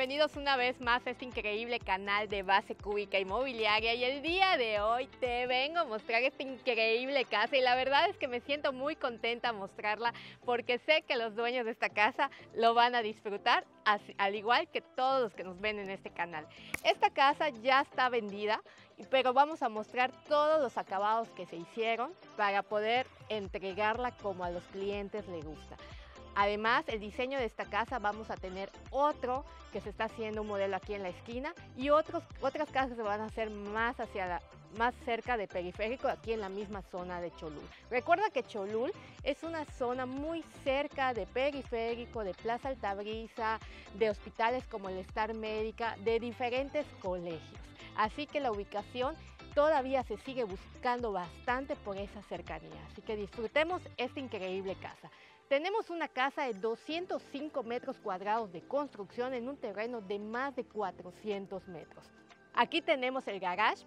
bienvenidos una vez más a este increíble canal de Base Cúbica Inmobiliaria y el día de hoy te vengo a mostrar esta increíble casa y la verdad es que me siento muy contenta a mostrarla porque sé que los dueños de esta casa lo van a disfrutar al igual que todos los que nos ven en este canal. Esta casa ya está vendida, pero vamos a mostrar todos los acabados que se hicieron para poder entregarla como a los clientes les gusta. Además, el diseño de esta casa vamos a tener otro que se está haciendo un modelo aquí en la esquina y otras casas se van a hacer más cerca de periférico, aquí en la misma zona de Cholul. Recuerda que Cholul es una zona muy cerca de periférico, de Plaza Altabrisa, de hospitales como el Star Médica, de diferentes colegios. Así que la ubicación todavía se sigue buscando bastante por esa cercanía. Así que disfrutemos esta increíble casa. Tenemos una casa de 205 metros cuadrados de construcción en un terreno de más de 400 metros. Aquí tenemos el garage,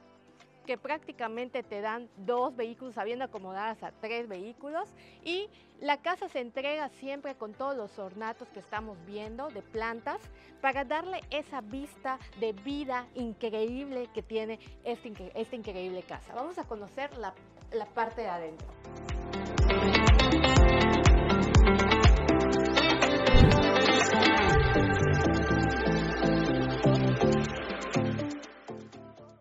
que prácticamente te dan 2 vehículos, sabiendo acomodadas a 3 vehículos. Y la casa se entrega siempre con todos los ornatos que estamos viendo de plantas para darle esa vista de vida increíble que tiene esta increíble casa. Vamos a conocer la parte de adentro.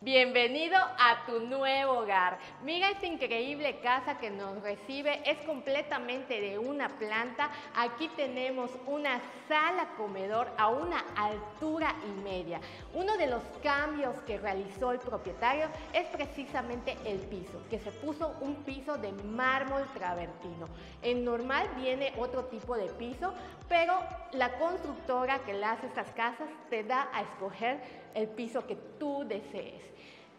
Bienvenido a tu nuevo hogar. Mira esta increíble casa que nos recibe, es completamente de una planta. Aquí tenemos una sala comedor a una altura y media. Uno de los cambios que realizó el propietario es precisamente el piso, que se puso un piso de mármol travertino. En normal viene otro tipo de piso, pero la constructora que le hace estas casas te da a escoger el piso que tú desees.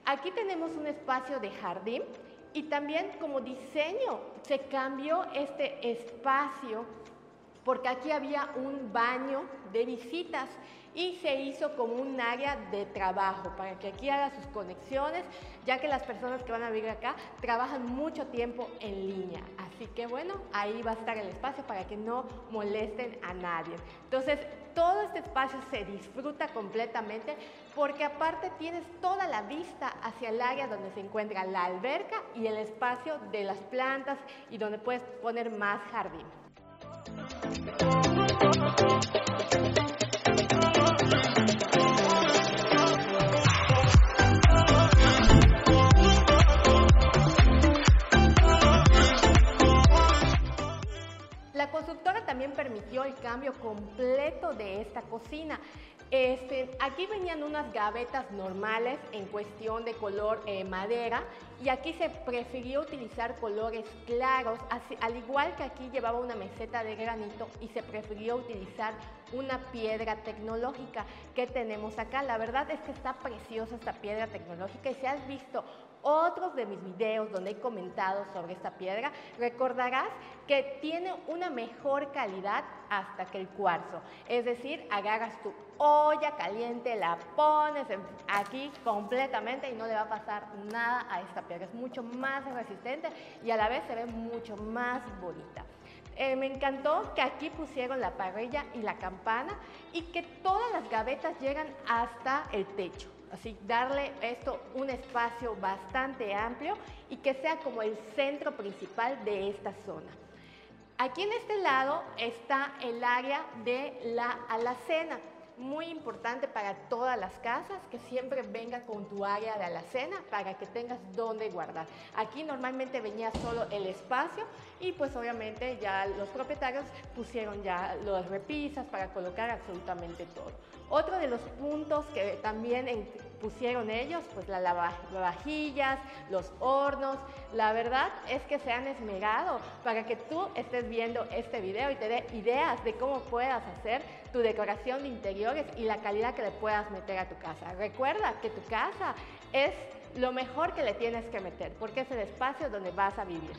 Aquí tenemos un espacio de jardín y también como diseño se cambió este espacio porque aquí había un baño de visitas y se hizo como un área de trabajo para que aquí haga sus conexiones, ya que las personas que van a vivir acá trabajan mucho tiempo en línea. Así que bueno, ahí va a estar el espacio para que no molesten a nadie. Entonces, todo este espacio se disfruta completamente porque aparte tienes toda la vista hacia el área donde se encuentra la alberca y el espacio de las plantas y donde puedes poner más jardín. La constructora también permitió el cambio completo de esta cocina. Aquí venían unas gavetas normales en cuestión de color madera y aquí se prefirió utilizar colores claros, al igual que aquí llevaba una meseta de granito y se prefirió utilizar una piedra tecnológica que tenemos acá. La verdad es que está preciosa esta piedra tecnológica y si has visto otros de mis videos donde he comentado sobre esta piedra, recordarás que tiene una mejor calidad hasta que el cuarzo. Es decir, agarras tu olla caliente, la pones aquí completamente y no le va a pasar nada a esta piedra. Es mucho más resistente y a la vez se ve mucho más bonita. Me encantó que aquí pusieron la parrilla y la campana y que todas las gavetas llegan hasta el techo. Así, darle esto un espacio bastante amplio y que sea como el centro principal de esta zona. Aquí en este lado está el área de la alacena. Muy importante para todas las casas que siempre venga con tu área de alacena para que tengas donde guardar. Aquí normalmente venía solo el espacio y pues obviamente ya los propietarios pusieron ya las repisas para colocar absolutamente todo. Otro de los puntos que también pusieron ellos, pues las lavavajillas, los hornos. La verdad es que se han esmerado para que tú estés viendo este video y te dé ideas de cómo puedas hacer tu decoración de interiores y la calidad que le puedas meter a tu casa. Recuerda que tu casa es lo mejor que le tienes que meter porque es el espacio donde vas a vivir.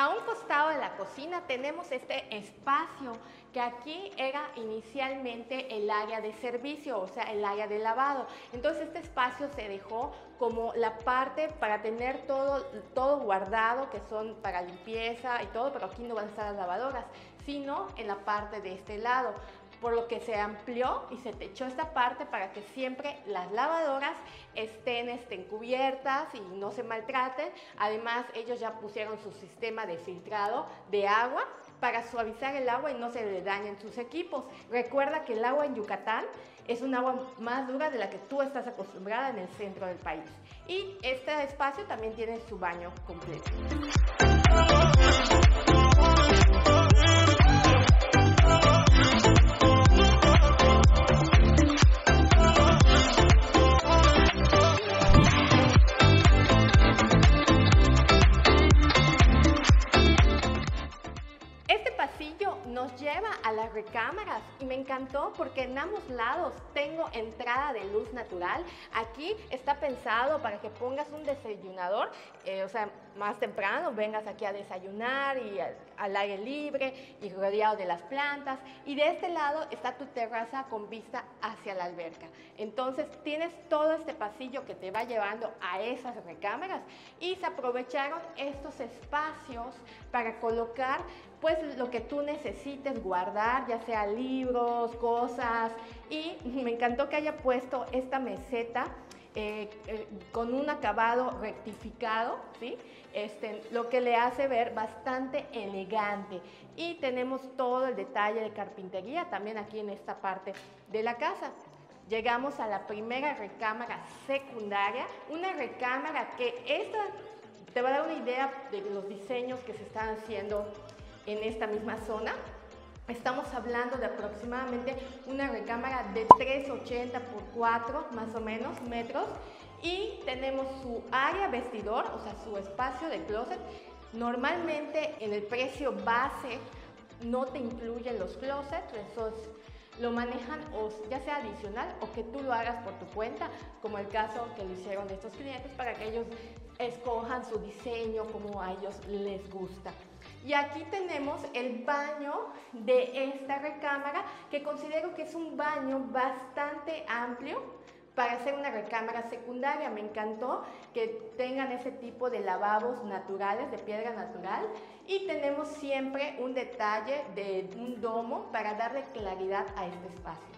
A un costado de la cocina tenemos este espacio que aquí era inicialmente el área de servicio, o sea, el área de lavado. Entonces este espacio se dejó como la parte para tener todo guardado, que son para limpieza y todo, pero aquí no van a estar las lavadoras, sino en la parte de este lado, por lo que se amplió y se techó esta parte para que siempre las lavadoras estén cubiertas y no se maltraten. Además, ellos ya pusieron su sistema de filtrado de agua para suavizar el agua y no se le dañen sus equipos. Recuerda que el agua en Yucatán es un agua más dura de la que tú estás acostumbrada en el centro del país. Y este espacio también tiene su baño completo. Nos lleva a las recámaras y me encantó porque en ambos lados tengo entrada de luz natural. Aquí está pensado para que pongas un desayunador, o sea, más temprano vengas aquí a desayunar y al aire libre y rodeado de las plantas. Y de este lado está tu terraza con vista hacia la alberca. Entonces tienes todo este pasillo que te va llevando a esas recámaras y se aprovecharon estos espacios para colocar pues lo que tú necesites guardar, ya sea libros, cosas, y me encantó que haya puesto esta meseta con un acabado rectificado, ¿sí? Lo que le hace ver bastante elegante. Y tenemos todo el detalle de carpintería también aquí en esta parte de la casa. Llegamos a la primera recámara secundaria, una recámara que esta te va a dar una idea de los diseños que se están haciendo en esta misma zona. Estamos hablando de aproximadamente una recámara de 3,80 por 4 más o menos metros y tenemos su área vestidor, o sea, su espacio de closet. Normalmente en el precio base no te incluyen los closets, esos lo manejan o ya sea adicional o que tú lo hagas por tu cuenta, como el caso que lo hicieron de estos clientes para que ellos escojan su diseño como a ellos les gusta. Y aquí tenemos el baño de esta recámara, que considero que es un baño bastante amplio para hacer una recámara secundaria. Me encantó que tengan ese tipo de lavabos naturales, de piedra natural. Y tenemos siempre un detalle de un domo para darle claridad a este espacio.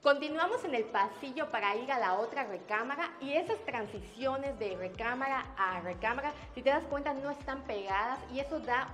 Continuamos en el pasillo para ir a la otra recámara y esas transiciones de recámara a recámara, si te das cuenta, no están pegadas y eso da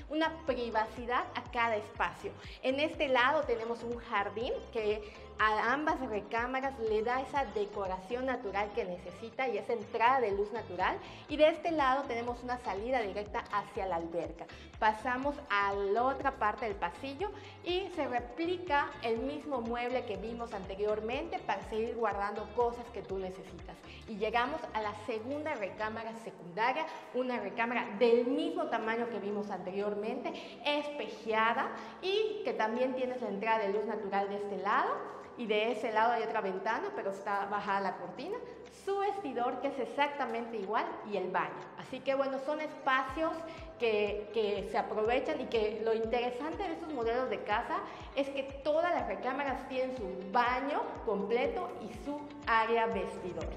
una privacidad a cada espacio. En este lado tenemos un jardín que a ambas recámaras le da esa decoración natural que necesita y esa entrada de luz natural. Y de este lado tenemos una salida directa hacia la alberca. Pasamos a la otra parte del pasillo y se replica el mismo mueble que vimos anteriormente para seguir guardando cosas que tú necesitas. Y llegamos a la segunda recámara secundaria, una recámara del mismo tamaño que vimos anteriormente, espejeada y que también tienes la entrada de luz natural de este lado. Y de ese lado hay otra ventana, pero está bajada la cortina, su vestidor que es exactamente igual y el baño. Así que bueno, son espacios que se aprovechan y que lo interesante de estos modelos de casa es que todas las recámaras tienen su baño completo y su área vestidor.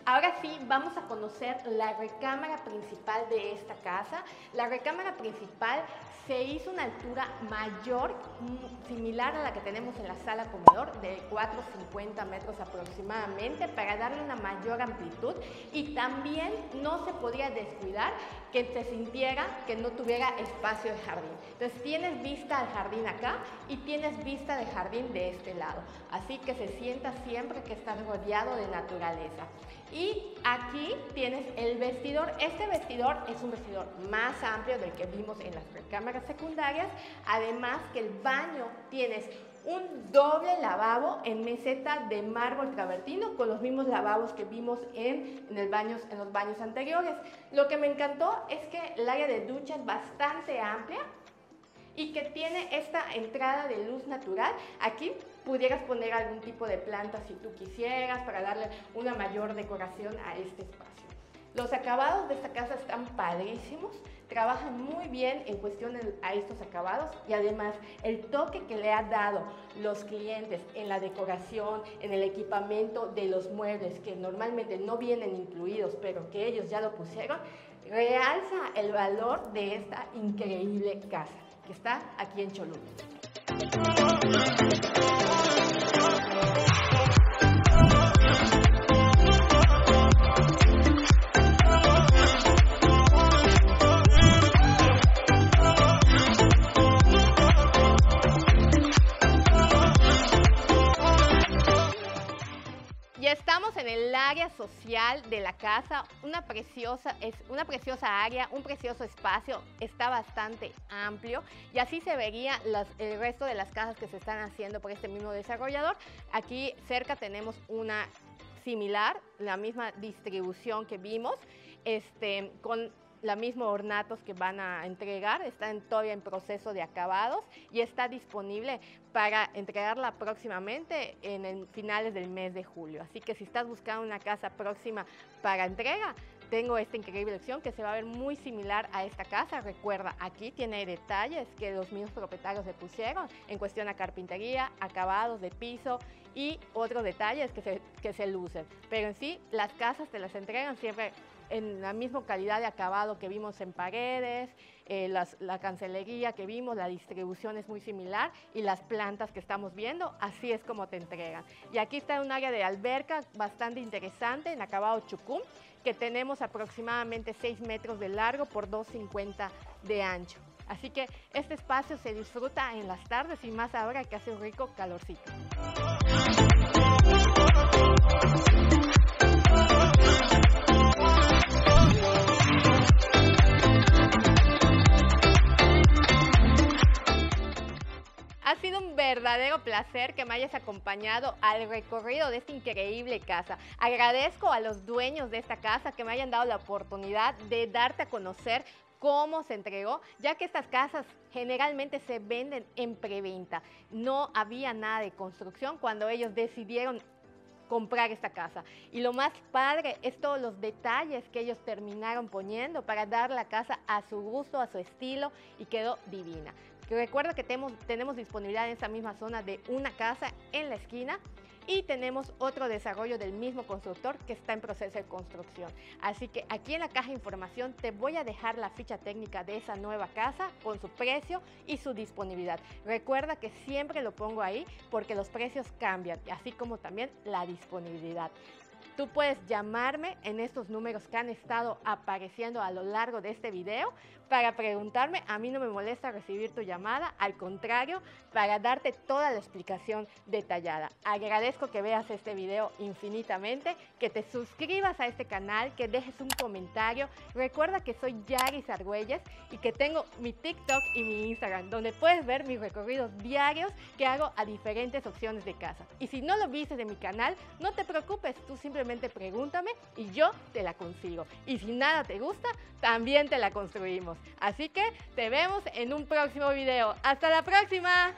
Ahora sí, vamos a conocer la recámara principal de esta casa. La recámara principal se hizo una altura mayor, similar a la que tenemos en la sala comedor, de 4,50 metros aproximadamente, para darle una mayor amplitud, y también no se podía descuidar que te sintiera que no tuviera espacio de jardín. Entonces tienes vista al jardín acá y tienes vista de jardín de este lado, así que se sienta siempre que estás rodeado de naturaleza. Y aquí tienes el vestidor. Este vestidor es un vestidor más amplio del que vimos en las recámaras secundarias, además que el baño tienes un doble lavabo en meseta de mármol travertino con los mismos lavabos que vimos en los baños anteriores. Lo que me encantó es que el área de ducha es bastante amplia y que tiene esta entrada de luz natural. Aquí pudieras poner algún tipo de planta si tú quisieras para darle una mayor decoración a este espacio. Los acabados de esta casa están padrísimos, trabajan muy bien en cuestión a estos acabados, y además el toque que le han dado los clientes en la decoración, en el equipamiento de los muebles que normalmente no vienen incluidos, pero que ellos ya lo pusieron, realza el valor de esta increíble casa que está aquí en Cholula. Ya estamos en el área social de la casa, una preciosa área, un precioso espacio, está bastante amplio, y así se vería el resto de las casas que se están haciendo por este mismo desarrollador. Aquí cerca tenemos una similar, la misma distribución que vimos, con los mismos ornatos que van a entregar, están todavía en proceso de acabados y está disponible para entregarla próximamente en finales del mes de julio. Así que si estás buscando una casa próxima para entrega, tengo esta increíble opción que se va a ver muy similar a esta casa. Recuerda, aquí tiene detalles que los mismos propietarios le pusieron en cuestión a carpintería, acabados de piso y otros detalles que se lucen. Pero en sí, las casas te las entregan siempre en la misma calidad de acabado que vimos en paredes, la cancelería que vimos, la distribución es muy similar, y las plantas que estamos viendo, así es como te entregan. Y aquí está un área de alberca bastante interesante en acabado chucum, que tenemos aproximadamente 6 metros de largo por 2,50 de ancho. Así que este espacio se disfruta en las tardes, y más ahora que hace un rico calorcito. Ha sido un verdadero placer que me hayas acompañado al recorrido de esta increíble casa. Agradezco a los dueños de esta casa que me hayan dado la oportunidad de darte a conocer cómo se entregó, ya que estas casas generalmente se venden en preventa. No había nada de construcción cuando ellos decidieron comprar esta casa, y lo más padre es todos los detalles que ellos terminaron poniendo para dar la casa a su gusto, a su estilo, y quedó divina. Recuerda que tenemos disponibilidad en esa misma zona de una casa en la esquina, y tenemos otro desarrollo del mismo constructor que está en proceso de construcción. Así que aquí en la caja de información te voy a dejar la ficha técnica de esa nueva casa con su precio y su disponibilidad. Recuerda que siempre lo pongo ahí porque los precios cambian, así como también la disponibilidad. Tú puedes llamarme en estos números que han estado apareciendo a lo largo de este video para preguntarme. A mí no me molesta recibir tu llamada, al contrario, para darte toda la explicación detallada. Agradezco que veas este video infinitamente, que te suscribas a este canal, que dejes un comentario. Recuerda que soy Yaris Argüelles y que tengo mi TikTok y mi Instagram, donde puedes ver mis recorridos diarios que hago a diferentes opciones de casa. Y si no lo viste de mi canal, no te preocupes, tú simplemente pregúntame y yo te la consigo. Y si nada te gusta, también te la construimos. Así que te vemos en un próximo video. ¡Hasta la próxima!